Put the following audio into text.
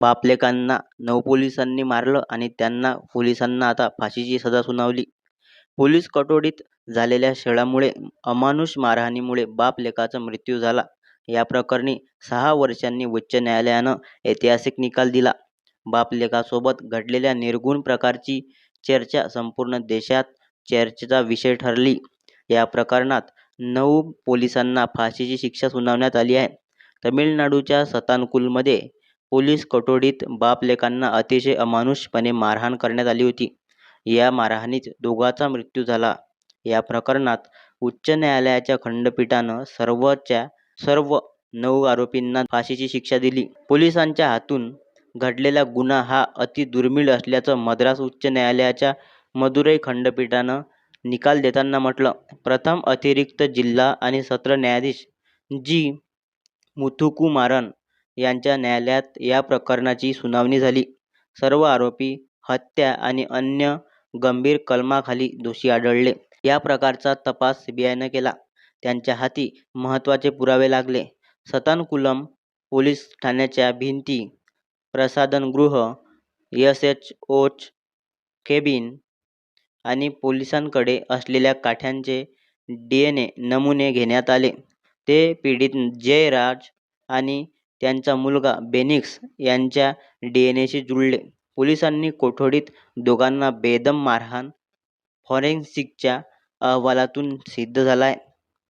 बापलेकांना 9 पोलिसांनी मारलं आणि त्यांना पोलिसांना आता फाशीची सजा सुनावली. पोलीस कटोडीत झालेल्या छळामुळे अमानुष मारहाणीमुळे बाप-लेकाचा मृत्यू झाला. या प्रकरणी 6 वर्षांनी उच्च न्यायालयानं ऐतिहासिक निकाल दिला. बाप-लेकासोबत घडलेल्या निर्घृण प्रकारची चर्चा संपूर्ण देशात चर्चेचा विषय ठरली. या प्रकरणात 9 पोलिसांना फाशीची शिक्षा सुनावण्यात आली आहे. तमिळनाडूच्या सतानकूलमध्ये पोलीस कटोडीत बाप-लेकांना अतिशय अमानुषपणे मारहाण करण्यात आली होती. या मारहाणीत दोघांचा मृत्यू झाला. या प्रकरणात उच्च न्यायालयाच्या खंडपीठानं सर्व 9 आरोपींना फाशीची शिक्षा दिली. पोलिसांच्या हातून घडलेला गुन्हा हा अति दुर्मिळ असल्याचं मद्रास उच्च न्यायालयाच्या मदुरै खंडपीठानं निकाल देताना म्हटलं. प्रथम अतिरिक्त जिल्हा आणि सत्र न्यायाधीश जी. मुथुकुमारन यांच्या न्यायालयात या प्रकरणाची सुनावणी झाली. सर्व आरोपी हत्या आणि अन्य गंभीर कलमाखाली दोषी आढळले. या प्रकारचा तपास सीबीआयनं केला. त्यांच्या हाती महत्त्वाचे पुरावे लागले. सतानकुलम पोलीस ठाण्याच्या भिंती, प्रसाधनगृह, एसएचओच केबिन आणि पोलिसांकडे असलेल्या काठ्यांचे डीएनए नमुने घेण्यात आले. ते पीडित जयराज आणि त्यांचा मुलगा बेनिक्स यांच्या डीएनएशी जुळले. पोलिसांनी कोठडीत दोघांना बेदम मारहाण फॉरेन्सिकच्या अहवालातून सिद्ध झालाय.